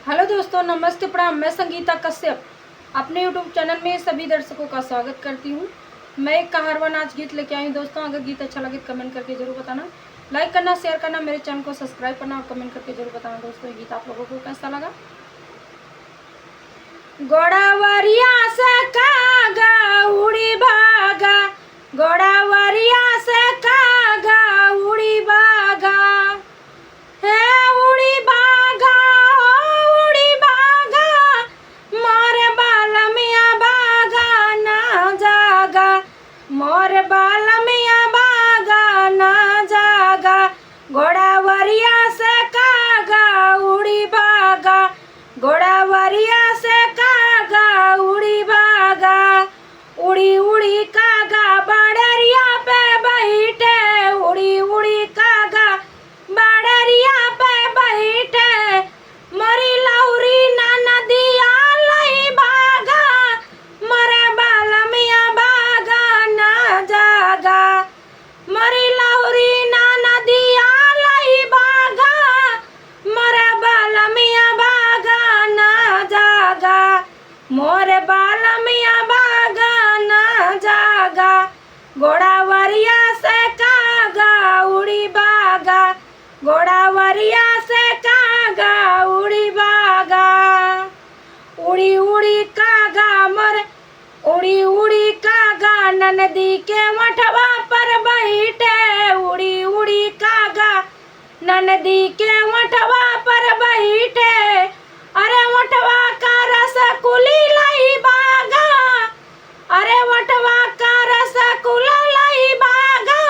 Hello दोस्तों, नमस्ते, प्रणाम। मैं संगीता कश्यप अपने यूट्यूब चैनल में सभी दर्शकों का स्वागत करती हूँ। मैं एक कहारवा नाच गीत लेके आई हूँ दोस्तों। अगर गीत अच्छा लगे तो कमेंट करके जरूर बताना, लाइक करना, शेयर करना, मेरे चैनल को सब्सक्राइब करना और कमेंट करके जरूर बताना दोस्तों ये गीत आप लोगों को कैसा लगा। गोड़ावरिया से कागा उड़ी भागा, गोड़ावरिया से कागा उड़ी भागा, हे उड़ी भागा, उड़ी भागा, मोर बाल मिया भागा ना जागा, मोर बाल मिया भागा ना जागा, गोड़ावरिया से कागा उड़ी भागा, गोड़ावरिया से कागा उड़ी भागा, उड़ी उड़ी कागा बाड़रिया पे बैठे, उड़ी उड़ी कागा बाड़रिया पे बैठे, मरी लौरी ना नदिया लई भागा, मरे बाल मिया भागा ना जागा, मरी लौरी ना नदिया लई भागा, मरे बाल मिया भागा ना जागा, मोरे बाल मिया भागा ना जागा, गोड़ावरिया से कागा उड़ी भागा, गोड़ावरिया से कागा उड़ी भागा, उड़ी उड़ी कागा मर, उड़ी उड़ी कागा नदी के मठवा पर बैठे, उड़ी उड़ी कागा नदी के मठवा पर बैठे, अरे मठवा का रसकुली लाई बागा, अरे मठवा का रसकुला लाई बागा,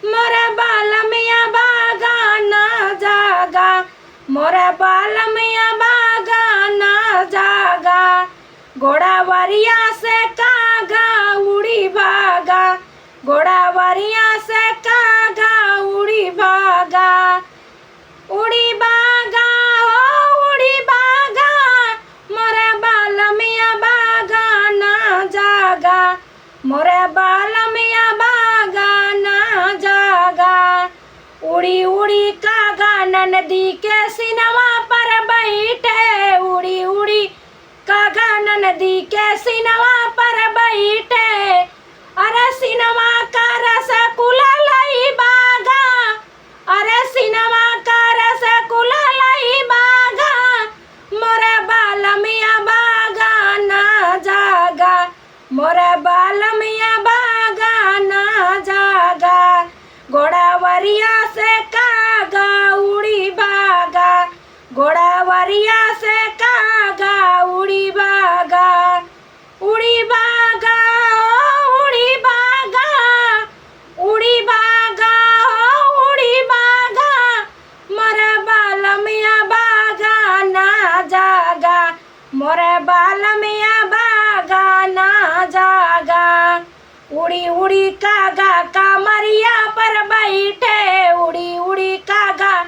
मोरे बाल मिया बागा ना जागा, मोरे बाल मिया बागा ना जागा, गोड़ावरिया से कागा उड़ी भागा, गोड़ावरिया से कागा उड़ी भागा, उड़ी भागा हो उड़ी भागा, मोरे बाल मिया बागा ना जागा, मोरे बाल मिया बागा ना जागा, उड़ी उड़ी कागा नदी के सिनवा पर बैठे, उड़ी उड़ी कागा नदी के सिनवा पर बैठे, अरे सिनवा का रसकुला लाई बागा, अरे सिनवा का रसकुला लाई बागा, मोरे बाल मिया बागा ना जागा, मोरे बाल मिया बागा ना जागा, गोड़ावरिया से कागा उड़ी भागा, गोड़ावरिया से कागा उड़ी भागा, उड़ी भागा उड़ी भागा, उड़ी भागा उड़ी भागा, मोरे बाल मिया बागा ना जागा, मोरे बाल मिया बागा ना जागा, उड़ी उड़ी कागा कामरिया पर बैठे, उड़ी उड़ी कागा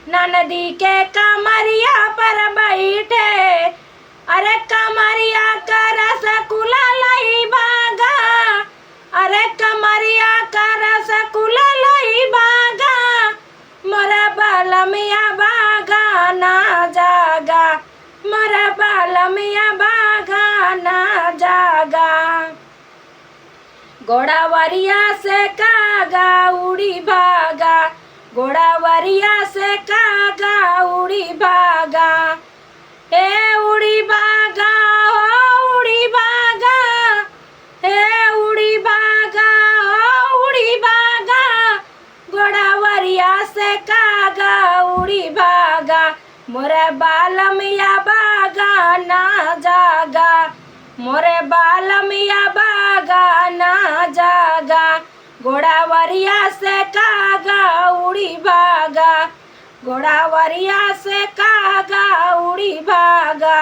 नदी के कामरिया पर बैठे, अरे कमरिया का रसकुला लाई बागा, अरे कमरिया का रसकुला लाई बागा, मोरे बाल मिया बागा ना जागा, मोरे बाल मिया बागा ना जागा, गोड़ावरिया से कागा उड़ी भागा, गोड़ावरिया से कागा उड़ी भागा, हे उड़ी भागा हो उड़ी भागा, हे उड़ी भागा हो उड़ी भागा, गोड़ावरिया से कागा उड़ी भागा, मोरे बाल मिया बागा ना जागा, मोरे बाल मिया बागा ना जागा, गोड़ावरिया से कागा उड़ी भागा, गोड़ावरिया से कागा उड़ी भागा।